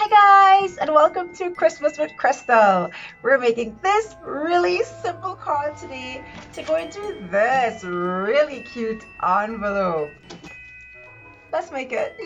Hi guys, and welcome to Christmas with Crystal. We're making this really simple card today to go into this really cute envelope. Let's make it.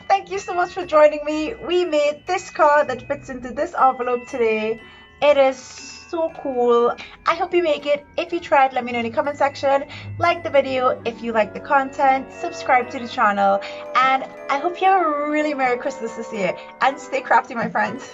Thank you so much for joining me. We made this card that fits into this envelope today. It is so cool. I hope you make it. If you tried, let me know in the comment section. Like the video if you like the content, subscribe to the channel, and I hope you have a really Merry Christmas this year and stay crafty, my friends.